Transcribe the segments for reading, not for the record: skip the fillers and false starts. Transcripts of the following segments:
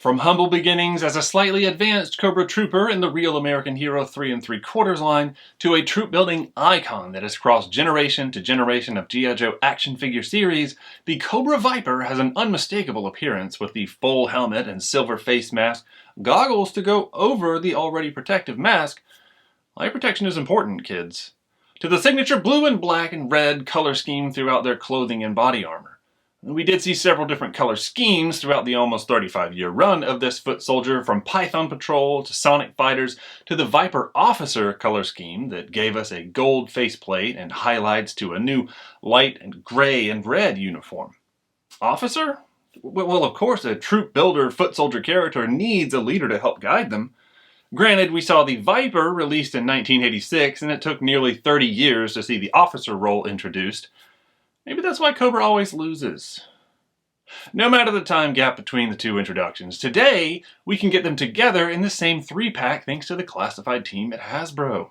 From humble beginnings as a slightly advanced Cobra trooper in the Real American Hero 3 3/4 line, to a troop-building icon that has crossed generation to generation of G.I. Joe action figure series, the Cobra Viper has an unmistakable appearance with the full helmet and silver face mask, goggles to go over the already protective mask. Eye protection is important, kids. To the signature blue and black and red color scheme throughout their clothing and body armor. We did see several different color schemes throughout the almost 35-year run of this foot soldier, from Python Patrol to Sonic Fighters to the Viper Officer color scheme that gave us a gold faceplate and highlights to a new light and gray and red uniform. Officer? Well, of course, a troop builder foot soldier character needs a leader to help guide them. Granted, we saw the Viper released in 1986, and it took nearly 30 years to see the officer role introduced. Maybe that's why Cobra always loses. No matter the time gap between the two introductions, today we can get them together in the same 3-pack thanks to the classified team at Hasbro.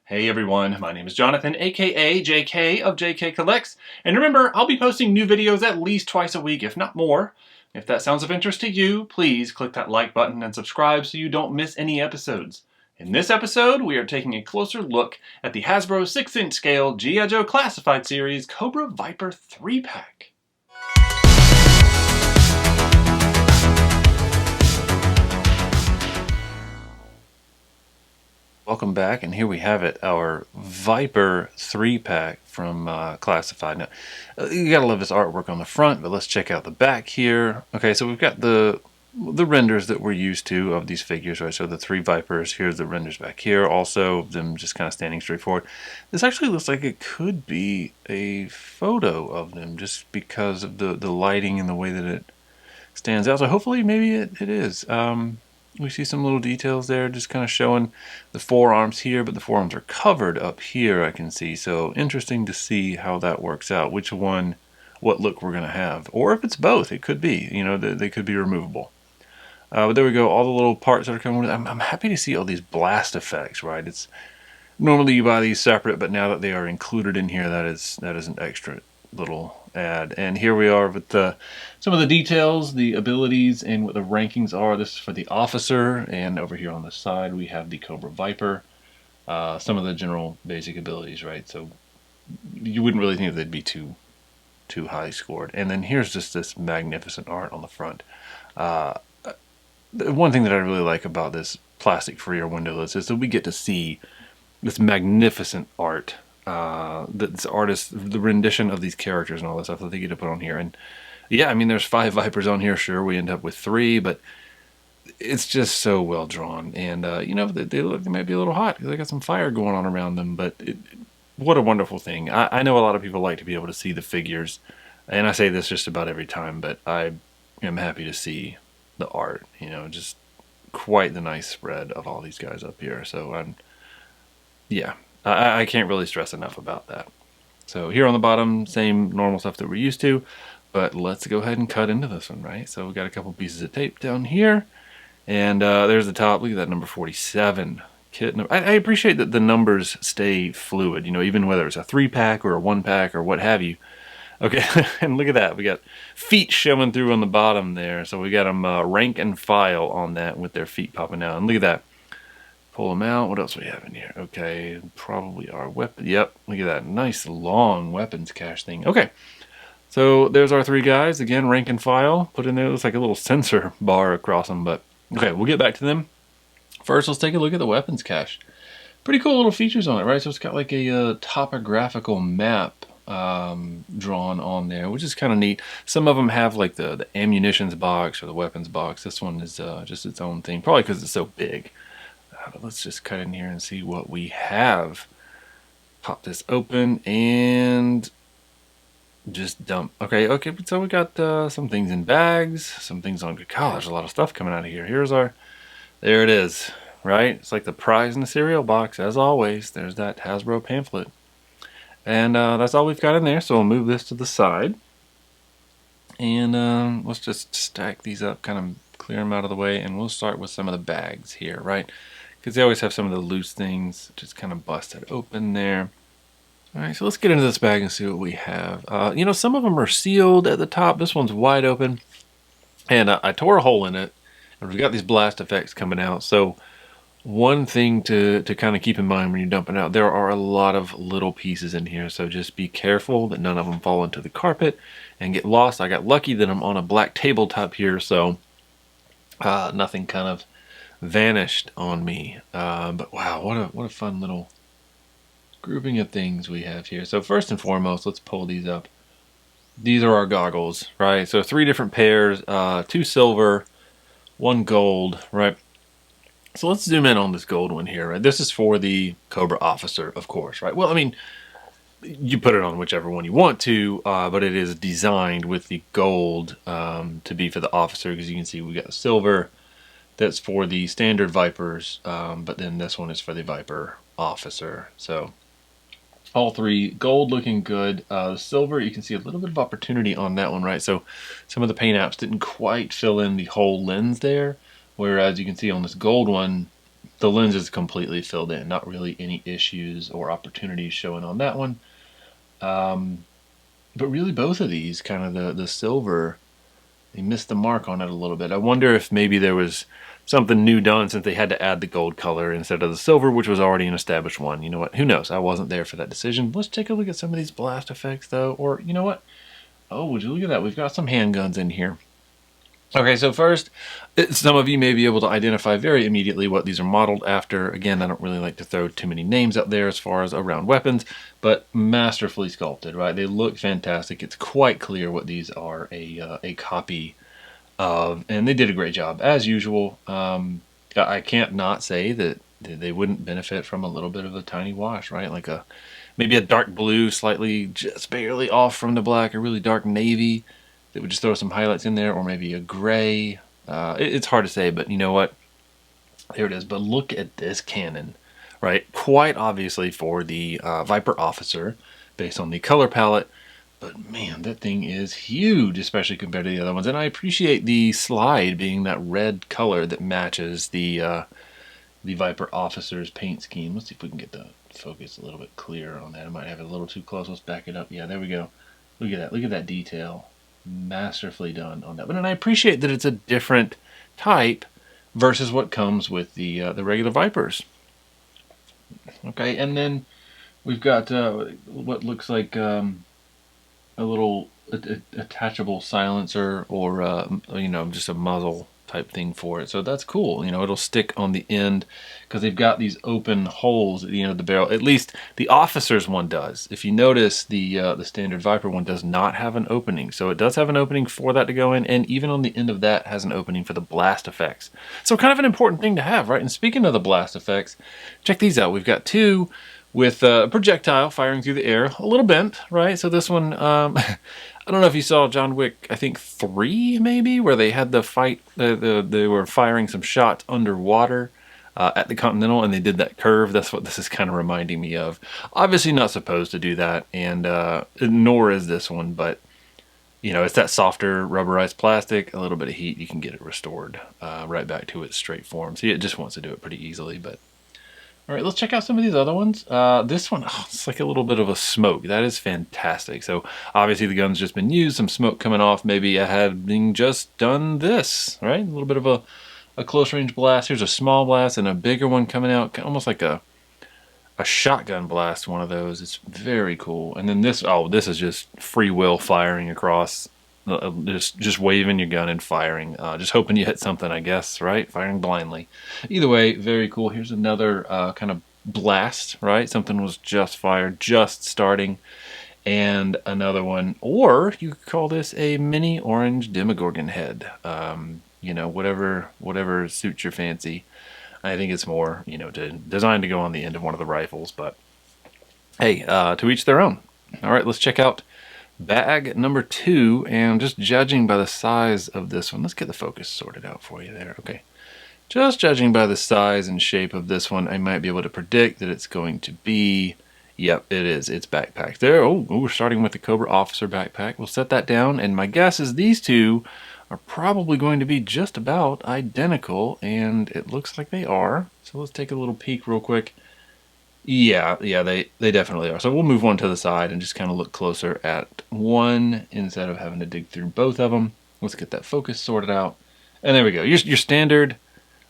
Hey everyone, my name is Jonathan, aka JK of JK Collects, and remember, I'll be posting new videos at least twice a week, if not more. If that sounds of interest to you, please click that like button and subscribe so you don't miss any episodes. In this episode, we are taking a closer look at the Hasbro 6-inch scale G.I. Joe Classified Series Cobra Viper 3-pack. Welcome back, and here we have it, our Viper 3-pack from Classified. Now, you gotta love this artwork on the front, but let's check out the back here. Okay, so we've got the renders that we're used to of these figures, right? So the 3 Vipers, here's the renders back here, also them just kind of standing straight forward. This actually looks like it could be a photo of them just because of the lighting and the way that it stands out. So hopefully maybe it is. We see some little details there just kind of showing the forearms here, but the forearms are covered up here, I can see. So interesting to see how that works out, which one, what look we're going to have. Or if it's both, it could be, you know, they could be removable. But there we go, all the little parts that are coming with it. I'm happy to see all these blast effects, right? It's normally you buy these separate, but now that they are included in here, that is an extra little add. And here we are with some of the details, the abilities, and what the rankings are. This is for the officer, and over here on the side we have the Cobra Viper. Some of the general basic abilities, right? So you wouldn't really think that they'd be too high scored. And then here's just this magnificent art on the front. One thing that I really like about this plastic-free or windowless is that we get to see this magnificent art. This artist, the rendition of these characters and all this stuff that they get to put on here. And yeah, I mean, there's 5 Vipers on here. Sure, we end up with 3, but it's just so well drawn. And, you know, they might be a little hot because they got some fire going on around them. But what a wonderful thing. I know a lot of people like to be able to see the figures. And I say this just about every time, but I am happy to see the art, you know, just quite the nice spread of all these guys up here. So yeah, I can't really stress enough about that. So here on the bottom, same normal stuff that we're used to, but let's go ahead and cut into this one, right? So we got a couple pieces of tape down here, and there's the top. Look at that, number 47 kit. I appreciate that the numbers stay fluid, you know, even whether it's a 3-pack or a 1-pack or what have you. Okay, and look at that. We got feet showing through on the bottom there. So we got them rank and file on that with their feet popping out. And look at that. Pull them out. What else do we have in here? Okay, probably our weapon. Yep, look at that. Nice long weapons cache thing. Okay, so there's our 3 guys. Again, rank and file. Put in there. Looks like a little sensor bar across them. But okay, we'll get back to them. First, let's take a look at the weapons cache. Pretty cool little features on it, right? So it's got like a topographical map drawn on there, which is kind of neat. Some of them have like the ammunitions box or the weapons box. This one is just its own thing, probably because it's so big. But let's just cut in here and see what we have. Pop this open and just dump. Okay, so we got some things in bags, some things on good. God, there's a lot of stuff coming out of here. There it is, right? It's like the prize in the cereal box, as always. There's that Hasbro pamphlet. And that's all we've got in there, so we'll move this to the side. And let's just stack these up, kind of clear them out of the way, and we'll start with some of the bags here, right? Because they always have some of the loose things just kind of busted open there. All right, so let's get into this bag and see what we have. You know, some of them are sealed at the top. This one's wide open. And I tore a hole in it, and we've got these blast effects coming out. So one thing to kind of keep in mind when you're dumping out, there are a lot of little pieces in here, so just be careful that none of them fall into the carpet and get lost. I got lucky that I'm on a black tabletop here, so nothing kind of vanished on me. But wow, what a fun little grouping of things we have here. So first and foremost, let's pull these up. These are our goggles, right? So 3 different pairs, 2 silver, 1 gold, right? So let's zoom in on this gold one here, right? This is for the Cobra officer, of course, right? Well, I mean, you put it on whichever one you want to, but it is designed with the gold to be for the officer, because you can see we got the silver that's for the standard Vipers, but then this one is for the Viper officer. So all 3 gold looking good. The silver, you can see a little bit of opportunity on that one, right? So some of the paint apps didn't quite fill in the whole lens there, whereas you can see on this gold one, the lens is completely filled in. Not really any issues or opportunities showing on that one. But really both of these, kind of the silver, they missed the mark on it a little bit. I wonder if maybe there was something new done since they had to add the gold color instead of the silver, which was already an established one. You know what? Who knows? I wasn't there for that decision. Let's take a look at some of these blast effects, though. Or, you know what? Oh, would you look at that? We've got some handguns in here. Okay, so first, some of you may be able to identify very immediately what these are modeled after. Again, I don't really like to throw too many names out there as far as around weapons, but masterfully sculpted, right? They look fantastic. It's quite clear what these are a copy of, and they did a great job, as usual. I can't not say that they wouldn't benefit from a little bit of a tiny wash, right? Like maybe a dark blue, slightly just barely off from the black, a really dark navy that would just throw some highlights in there, or maybe a gray. It's hard to say, but you know what? There it is. But look at this cannon, right? Quite obviously for the Viper officer, based on the color palette. But man, that thing is huge, especially compared to the other ones. And I appreciate the slide being that red color that matches the Viper officer's paint scheme. Let's see if we can get the focus a little bit clearer on that. I might have it a little too close. Let's back it up. Yeah, there we go. Look at that. Look at that detail. Masterfully done on that one. And I appreciate that it's a different type versus what comes with the regular Vipers. Okay, and then we've got what looks like a little attachable silencer, or you know, just a muzzle type thing for it. So that's cool. You know, it'll stick on the end because they've got these open holes at the end of the barrel. At least the officer's one does. If you notice, the standard Viper one does not have an opening. So it does have an opening for that to go in, and even on the end of that has an opening for the blast effects. So kind of an important thing to have, right? And speaking of the blast effects, check these out. We've got 2 with a projectile firing through the air, a little bent, right? So this one, I don't know if you saw John Wick, I think 3 maybe, where they had the fight, they were firing some shots underwater at the Continental, and they did that curve. That's what this is kind of reminding me of. Obviously not supposed to do that, and nor is this one, but you know, it's that softer rubberized plastic, a little bit of heat, you can get it restored right back to its straight form. See, it just wants to do it pretty easily, but all right, let's check out some of these other ones. This one, oh, it's like a little bit of a smoke. That is fantastic. So obviously the gun's just been used, some smoke coming off, maybe having just done this, right? A little bit of a close range blast. Here's a small blast and a bigger one coming out, almost like a shotgun blast, one of those. It's very cool. And then this, oh, this is just free will firing across, just waving your gun and firing, just hoping you hit something, I guess, right? Firing blindly. Either way, very cool. Here's another kind of blast, right? Something was just fired, just starting. And another one, or you could call this a mini orange Demogorgon head. You know, whatever suits your fancy. I think it's more, you know, designed to go on the end of one of the rifles, but hey, to each their own. All right, let's check out bag number 2, and just judging by the size of this one, let's get the focus sorted out for you there. Okay, just judging by the size and shape of this one, I might be able to predict that it's going to be, yep, it is. It's backpack there. Oh, we're starting with the Cobra officer backpack. We'll set that down, and my guess is these two are probably going to be just about identical, and it looks like they are. So let's take a little peek real quick. Yeah, they definitely are. So we'll move one to the side and just kind of look closer at one instead of having to dig through both of them. Let's get that focus sorted out. And there we go. Your standard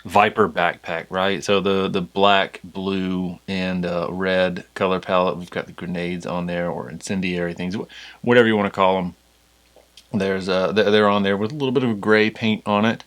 Viper backpack, right? So the black, blue, and red color palette. We've got the grenades on there, or incendiary things, whatever you want to call them. They're on there with a little bit of gray paint on it.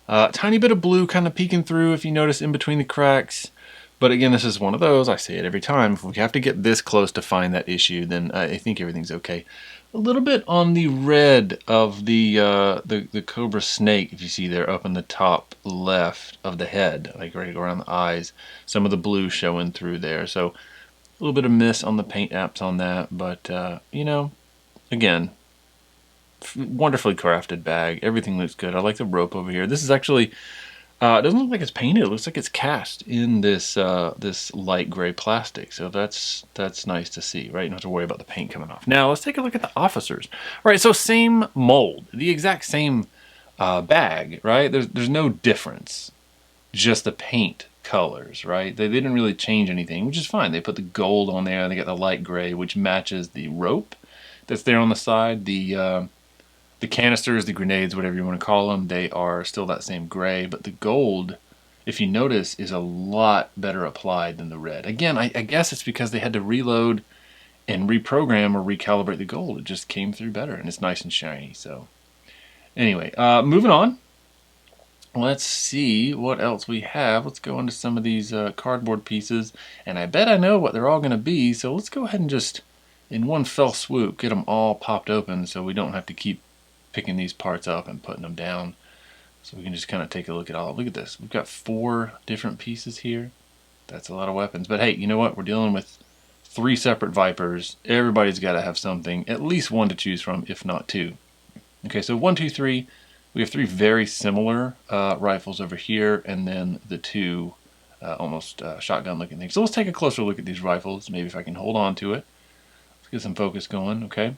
Tiny bit of blue kind of peeking through, if you notice, in between the cracks. But again, this is one of those, I say it every time, if we have to get this close to find that issue, then I think everything's okay. A little bit on the red of the Cobra snake, if you see there up in the top left of the head, like right around the eyes. Some of the blue showing through there. So a little bit of miss on the paint apps on that, but you know, again, wonderfully crafted bag. Everything looks good. I like the rope over here. This is actually it doesn't look like it's painted. It looks like it's cast in this this light gray plastic. So that's nice to see, right? You don't have to worry about the paint coming off. Now let's take a look at the officers. All right, so same mold, the exact same bag, right? There's no difference, just the paint colors, right? They didn't really change anything, which is fine. They put the gold on there, and they got the light gray, which matches the rope that's there on the side. The canisters, the grenades, whatever you want to call them, they are still that same gray, but the gold, if you notice, is a lot better applied than the red. Again, I guess it's because they had to reload and reprogram or recalibrate the gold. It just came through better, and it's nice and shiny. So anyway, moving on. Let's see what else we have. Let's go into some of these cardboard pieces, and I bet I know what they're all going to be, so let's go ahead and just, in one fell swoop, get them all popped open so we don't have to keep picking these parts up and putting them down. So we can just kind of take a look at all. Look at this. We've got 4 different pieces here. That's a lot of weapons. But hey, you know what? We're dealing with 3 separate Vipers. Everybody's got to have something, at least 1 to choose from, if not 2. Okay, so 1, 2, 3. We have 3 very similar rifles over here, and then the 2 almost shotgun-looking things. So let's take a closer look at these rifles. Maybe if I can hold on to it. Let's get some focus going, okay?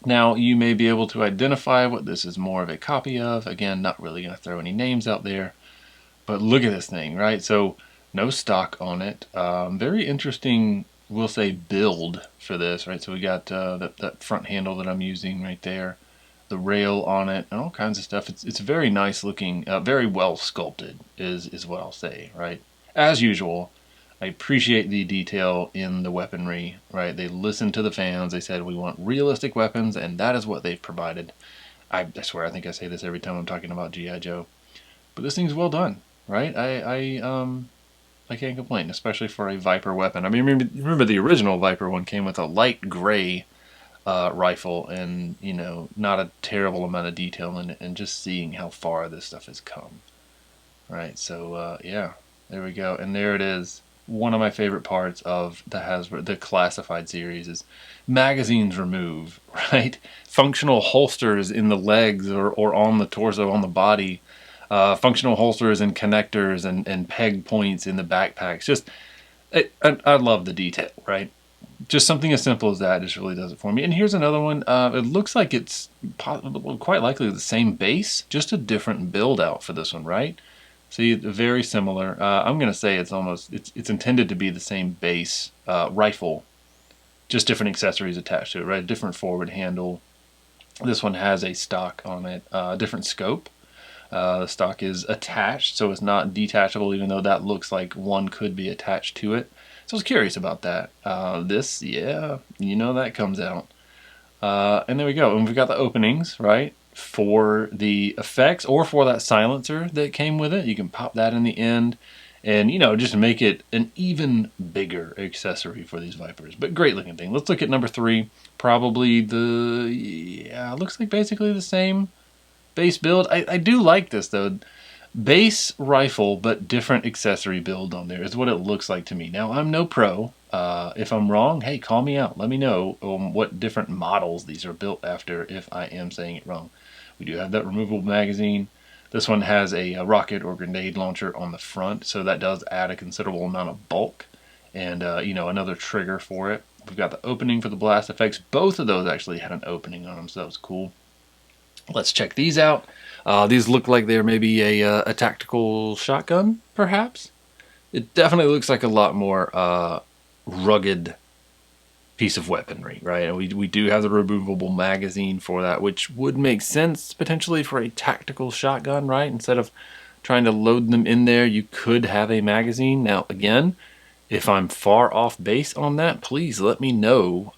Now, you may be able to identify what this is more of a copy of. Again, not really going to throw any names out there. But look at this thing, right? So, no stock on it. Very interesting, we'll say, build for this, right? So we got that front handle that I'm using right there. The rail on it, and all kinds of stuff. It's very nice looking, very well sculpted, is what I'll say, right? As usual, I appreciate the detail in the weaponry, right? They listened to the fans. They said, we want realistic weapons, and that is what they've provided. I swear, I think I say this every time I'm talking about G.I. Joe. But this thing's well done, right? I can't complain, especially for a Viper weapon. I mean, remember the original Viper one came with a light gray rifle, and, you know, not a terrible amount of detail in it, and just seeing how far this stuff has come, right? So, yeah, there we go. And there it is. One of my favorite parts of the Hasbro, the classified series, is magazines remove, right? Functional holsters in the legs or on the torso, on the body. Functional holsters and connectors and peg points in the backpacks. Just, I love the detail, right? Just something as simple as that just really does it for me. And here's another one. It looks like it's quite likely the same base, just a different build out for this one, right? See, very similar. I'm going to say it's intended to be the same base rifle, just different accessories attached to it, right? A different forward handle. This one has a stock on it, different scope. The stock is attached, so it's not detachable, even though that looks like one could be attached to it. So I was curious about that. This, yeah, you know that comes out. And there we go. And we've got the openings, right? For the effects or for that silencer that came with it. You can pop that in the end and, you know, just make it an even bigger accessory for these Vipers. But great looking thing. Let's look at number 3. Probably looks like basically the same base build. I do like this though. Base rifle, but different accessory build on there is what it looks like to me. Now, I'm no pro. If I'm wrong, hey, call me out. Let me know what different models these are built after if I am saying it wrong. We do have that removable magazine. This one has a rocket or grenade launcher on the front, so that does add a considerable amount of bulk and, you know, another trigger for it. We've got the opening for the blast effects. Both of those actually had an opening on them, so that was cool. Let's check these out. These look like they're maybe a tactical shotgun, perhaps. It definitely looks like a lot more rugged piece of weaponry, right? And we do have the removable magazine for that, which would make sense potentially for a tactical shotgun, right? Instead of trying to load them in there, you could have a magazine. Now, again, if I'm far off base on that, please let me know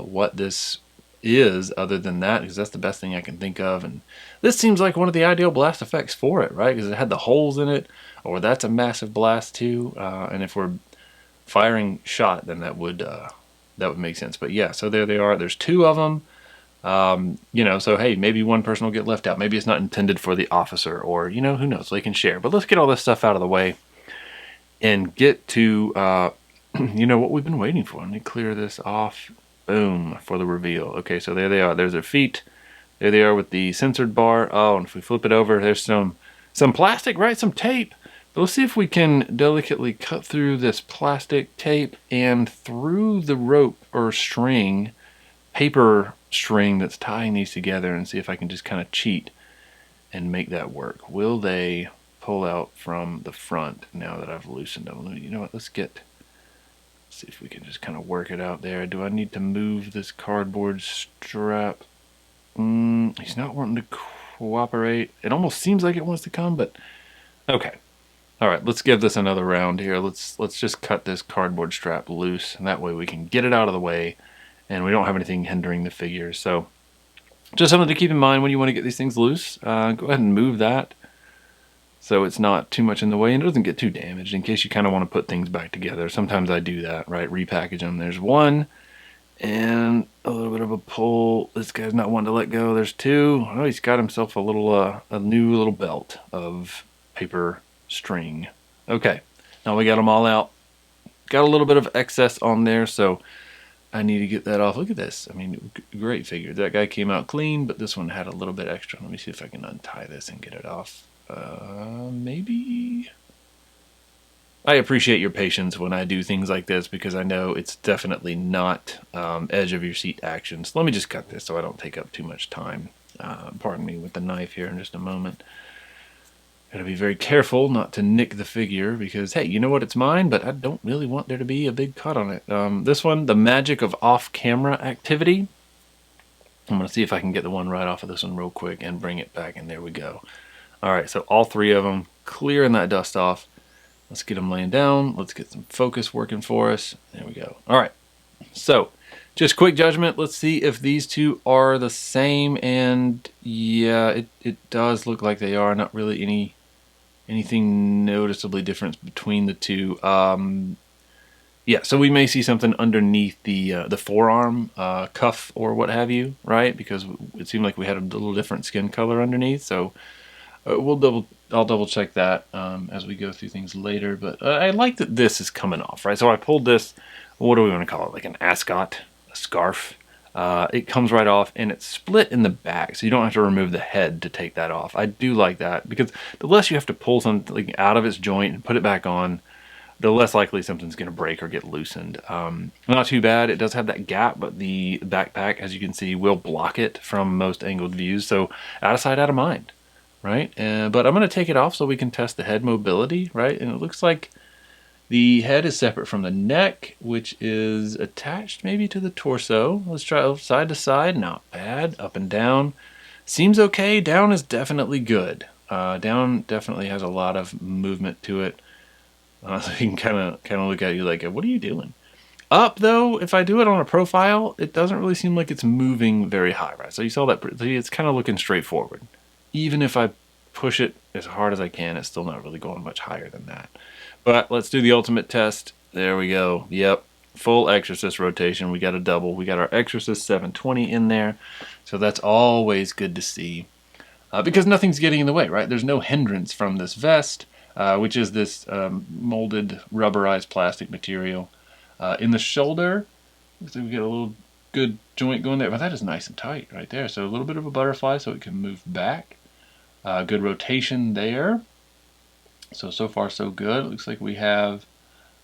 what this is other than that, because that's the best thing I can think of. And this seems like one of the ideal blast effects for it, right? Because it had the holes in it, or that's a massive blast too. And if we're firing shot, then that would make sense. But yeah, so there they are. There's two of them. You know, so hey, maybe one person will get left out. Maybe it's not intended for the officer, or you know, who knows? They can share. But let's get all this stuff out of the way and get to you know what we've been waiting for. Let me clear this off. Boom, for the reveal. Okay, so there they are. There's their feet. There they are with the censored bar. Oh, and if we flip it over, there's some plastic, right? Some tape. But let's see if we can delicately cut through this plastic tape and through the rope or string, paper string that's tying these together, and see if I can just kind of cheat and make that work. Will they pull out from the front now that I've loosened them? You know what? Let's see if we can just kind of work it out there. Do I need to move this cardboard strap? He's not wanting to cooperate. It almost seems like it wants to come, but okay. All right, let's give this another round here. Let's just cut this cardboard strap loose, and that way we can get it out of the way, and we don't have anything hindering the figure. So just something to keep in mind when you want to get these things loose. Go ahead and move that so it's not too much in the way and it doesn't get too damaged, in case you kind of want to put things back together. Sometimes I do that, right? Repackage them. There's one, and a little bit of a pull. This guy's not wanting to let go. There's two. Oh, he's got himself a new little belt of paper string. Okay, now we got them all out. Got a little bit of excess on there, so I need to get that off. Look at this. I mean, great figure. That guy came out clean, but this one had a little bit extra. Let me see if I can untie this and get it off. Maybe. I appreciate your patience when I do things like this, because I know it's definitely not edge of your seat action. So let me just cut this so I don't take up too much time. Pardon me with the knife here in just a moment. Gotta be very careful not to nick the figure, because hey, you know what, it's mine, but I don't really want there to be a big cut on it. This one, the magic of off-camera activity. I'm gonna see if I can get the one right off of this one real quick and bring it back, and there we go. All right, so all three of them, clearing that dust off. Let's get them laying down. Let's get some focus working for us. There we go. All right, so just quick judgment. Let's see if these two are the same, and yeah, it does look like they are. Not really anything noticeably different between the two. Yeah, so we may see something underneath the forearm cuff or what have you, right? Because it seemed like we had a little different skin color underneath. So I'll double check that as we go through things later. But I like that this is coming off, right? So I pulled this. What do we want to call it? Like an ascot, a scarf. It comes right off, and it's split in the back, so you don't have to remove the head to take that off. I do like that, because the less you have to pull something out of its joint and put it back on, the less likely something's going to break or get loosened. Not too bad. It does have that gap, but the backpack, as you can see, will block it from most angled views. So out of sight, out of mind, right? But I'm going to take it off so we can test the head mobility, right? And it looks like the head is separate from the neck, which is attached maybe to the torso. Let's try side to side. Not bad. Up and down. Seems okay. Down is definitely good. Down definitely has a lot of movement to it. So you can kind of look at you like, what are you doing? Up, though, if I do it on a profile, it doesn't really seem like it's moving very high, right? So you saw that it's kind of looking straight forward. Even if I push it as hard as I can, it's still not really going much higher than that. But let's do the ultimate test. There we go. Yep, full Exorcist rotation. We got a double. We got our Exorcist 720 in there. So that's always good to see. Because nothing's getting in the way, right? There's no hindrance from this vest, which is this molded rubberized plastic material. In the shoulder, looks like we get a little good joint going there. But that is nice and tight right there. So a little bit of a butterfly so it can move back. Good rotation there. So far so good. It looks like we have,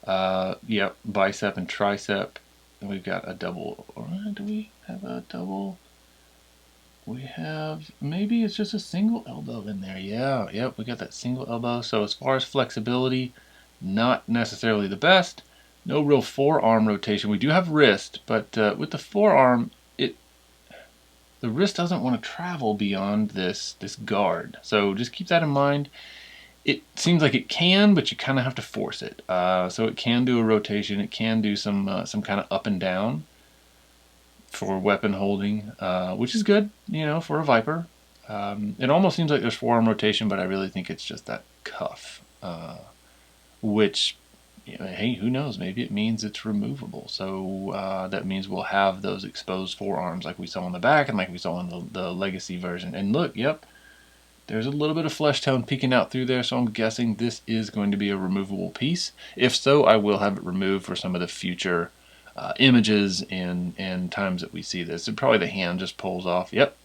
bicep and tricep. And we've got a double. Do we have a double? We have, maybe it's just a single elbow in there. Yeah, yep, we got that single elbow. So as far as flexibility, not necessarily the best, No real forearm rotation. We do have wrist, but with the forearm, the wrist doesn't want to travel beyond this guard. So just keep that in mind. It seems like it can, but you kind of have to force it. So it can do a rotation. It can do some kind of up and down for weapon holding, which is good, for a Viper. It almost seems like there's forearm rotation, but I really think it's just that cuff, which, hey, who knows? Maybe it means it's removable. So that means we'll have those exposed forearms like we saw in the back and like we saw in the Legacy version. And look, yep, there's a little bit of flesh tone peeking out through there, so I'm guessing this is going to be a removable piece. If so, I will have it removed for some of the future images and times that we see this. And probably the hand just pulls off. Yep.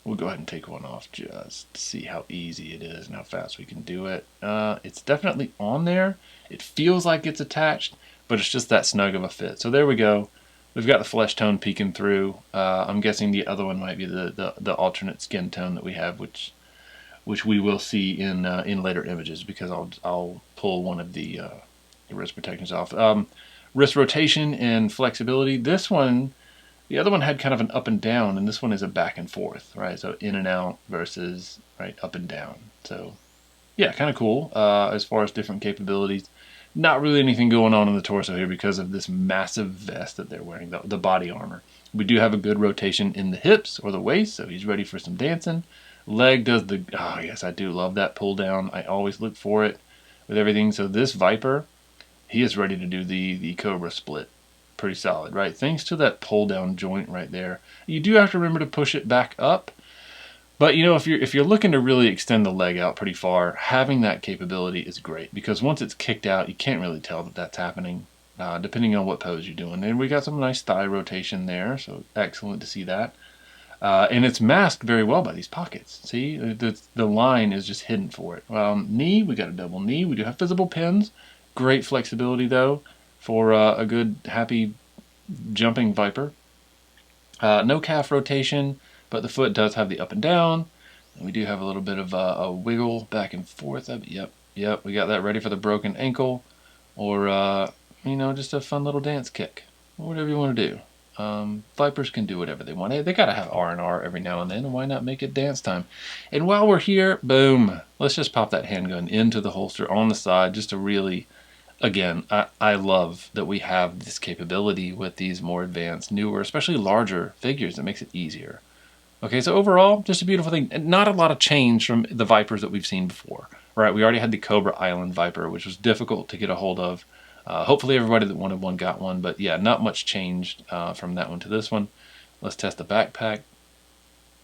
We'll go ahead and take one off just to see how easy it is and how fast we can do it. It's definitely on there. It feels like it's attached, but it's just that snug of a fit. So there we go. We've got the flesh tone peeking through. I'm guessing the other one might be the alternate skin tone that we have, which we will see in later images, because I'll pull one of the wrist protections off. Wrist rotation and flexibility. This one, the other one had kind of an up and down, and this one is a back and forth, right? So in and out versus right up and down. So yeah, kind of cool as far as different capabilities. Not really anything going on in the torso here because of this massive vest that they're wearing, the body armor. We do have a good rotation in the hips or the waist, so he's ready for some dancing. Leg does the, oh yes, I do love that pull down. I always look for it with everything. So this Viper, he is ready to do the Cobra split. Pretty solid, right? Thanks to that pull down joint right there. You do have to remember to push it back up. But if you're looking to really extend the leg out pretty far, having that capability is great, because once it's kicked out, you can't really tell that that's happening, depending on what pose you're doing. And we got some nice thigh rotation there, so excellent to see that. And it's masked very well by these pockets. See, the line is just hidden for it. Knee, we got a double knee. We do have visible pins. Great flexibility though for a good happy jumping Viper. No calf rotation, but the foot does have the up and down. And we do have a little bit of a wiggle back and forth. Yep, we got that ready for the broken ankle, or just a fun little dance kick, or whatever you want to do. Vipers can do whatever they want. Hey, they gotta have R&R every now and then, and why not make it dance time? And while we're here, boom, let's just pop that handgun into the holster on the side, just to really, again, I love that we have this capability with these more advanced, newer, especially larger figures. That makes it easier. Okay, so overall, just a beautiful thing. And not a lot of change from the Vipers that we've seen before. Right, we already had the Cobra Island Viper, which was difficult to get a hold of. Hopefully everybody that wanted one got one, but yeah, not much changed from that one to this one. Let's test the backpack.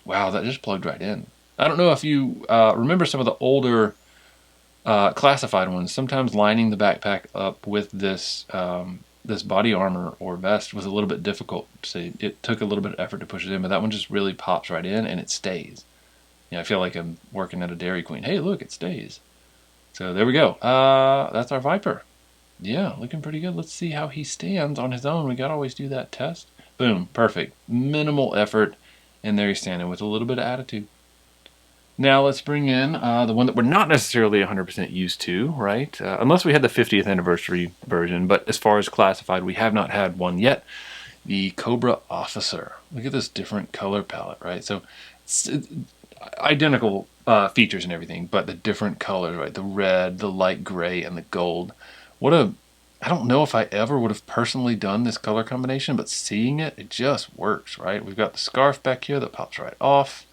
Wow, that just plugged right in. I don't know if you remember some of the older classified ones. Sometimes lining the backpack up with this this body armor or vest was a little bit difficult. So it took a little bit of effort to push it in, but that one just really pops right in and it stays. I feel like I'm working at a Dairy Queen. Hey, look, it stays. So there we go. That's our Viper. Yeah, looking pretty good. Let's see how he stands on his own. We gotta always do that test. Boom, perfect. Minimal effort, and there he's standing with a little bit of attitude. Now let's bring in the one that we're not necessarily 100% used to, right? Unless we had the 50th anniversary version, but as far as classified, we have not had one yet. The Cobra Officer. Look at this different color palette, right? So it's identical features and everything, but the different colors, right? The red, the light gray, and the gold. I don't know if I ever would have personally done this color combination, but seeing it, it just works, right? We've got the scarf back here that pops right off,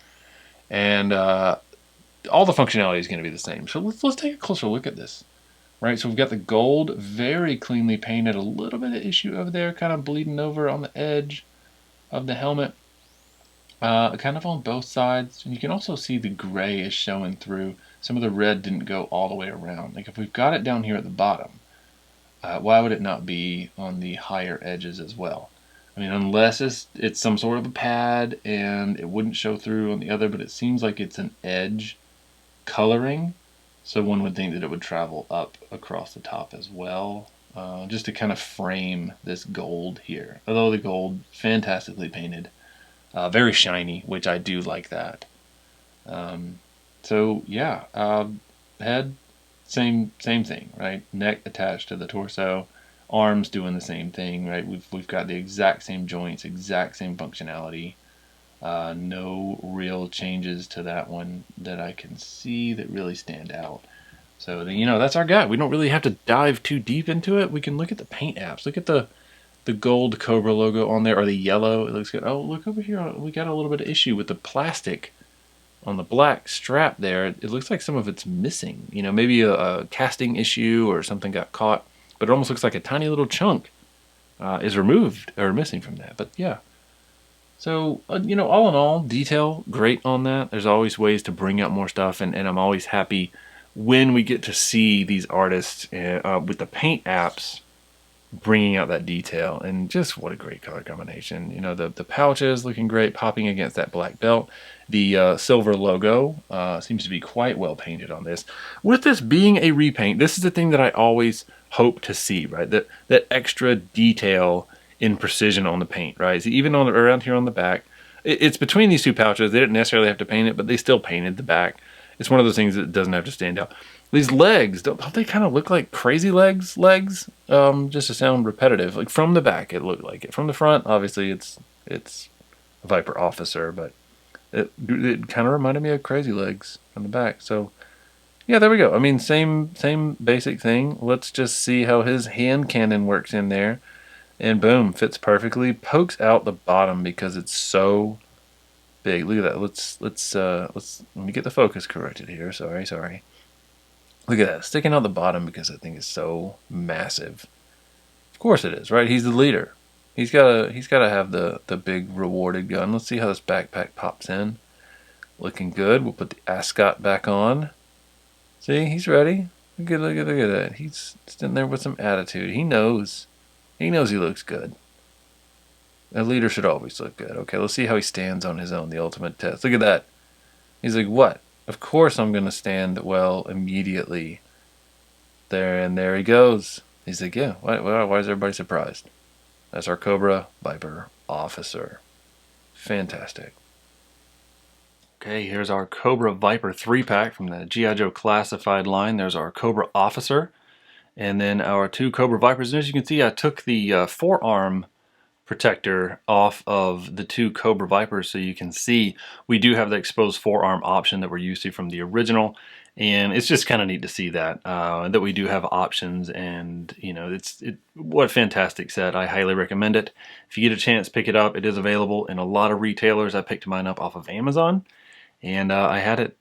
and all the functionality is going to be the same. So let's take a closer look at this, right? So we've got the gold, very cleanly painted, a little bit of issue over there, kind of bleeding over on the edge of the helmet, kind of on both sides. And you can also see the gray is showing through. Some of the red didn't go all the way around. Like if we've got it down here at the bottom, why would it not be on the higher edges as well? I mean, unless it's some sort of a pad and it wouldn't show through on the other, but it seems like it's an edge coloring, so one would think that it would travel up across the top as well, just to kind of frame this gold here. Although the gold, fantastically painted, very shiny, which I do like that. So yeah, head, same thing, right? Neck attached to the torso. Arms doing the same thing, right? We've got the exact same joints, exact same functionality. No real changes to that one that I can see that really stand out. So that's our guy. We don't really have to dive too deep into it. We can look at the paint apps. Look at the gold Cobra logo on there, or the yellow. It looks good. Oh, look over here. We got a little bit of issue with the plastic on the black strap there. It looks like some of it's missing. Maybe a casting issue or something got caught. But it almost looks like a tiny little chunk is removed or missing from that. But yeah. So, all in all, detail, great on that. There's always ways to bring out more stuff, and I'm always happy when we get to see these artists with the paint apps bringing out that detail. And just what a great color combination. The pouches looking great, popping against that black belt. The silver logo seems to be quite well painted on this. With this being a repaint, this is the thing that I always hope to see, right? That extra detail in precision on the paint, right? So even around here on the back, it's between these two pouches. They didn't necessarily have to paint it, but they still painted the back. It's one of those things that doesn't have to stand out. These legs, don't they kind of look like crazy legs? Just to sound repetitive. Like from the back, it looked like it. From the front, obviously, it's a Viper officer, but it kind of reminded me of crazy legs from the back. So yeah, there we go. I mean, same basic thing. Let's just see how his hand cannon works in there. And boom, fits perfectly. Pokes out the bottom because it's so big. Look at that. Let me get the focus corrected here. Sorry. Look at that, sticking out the bottom because that thing is so massive. Of course it is, right? He's the leader. He's gotta have the big rewarded gun. Let's see how this backpack pops in. Looking good. We'll put the ascot back on. See, he's ready. Look at that. He's sitting there with some attitude. He knows he looks good. A leader should always look good. Okay, let's see how he stands on his own, the ultimate test. Look at that. He's like, what? Of course I'm going to stand well immediately. There he goes. He's like, yeah, why is everybody surprised? That's our Cobra Viper officer. Fantastic. Okay, here's our Cobra Viper 3-pack from the G.I. Joe Classified line. There's our Cobra officer. And then our two Cobra Vipers. And as you can see, I took the forearm protector off of the two Cobra Vipers, so you can see we do have the exposed forearm option that we're used to from the original. And it's just kind of neat to see that we do have options. And what a fantastic set. I highly recommend it. If you get a chance, pick it up. It is available in a lot of retailers. I picked mine up off of Amazon, and I had it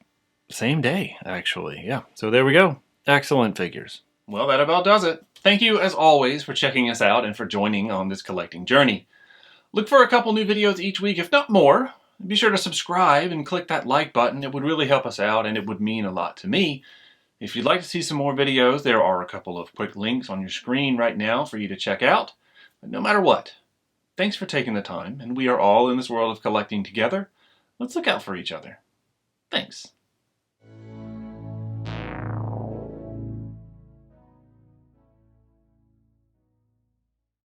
same day, actually. Yeah, so there we go. Excellent figures. Well, that about does it. Thank you, as always, for checking us out and for joining on this collecting journey. Look for a couple new videos each week, if not more. Be sure to subscribe and click that like button. It would really help us out, and it would mean a lot to me. If you'd like to see some more videos, there are a couple of quick links on your screen right now for you to check out. But no matter what, thanks for taking the time, and we are all in this world of collecting together. Let's look out for each other. Thanks.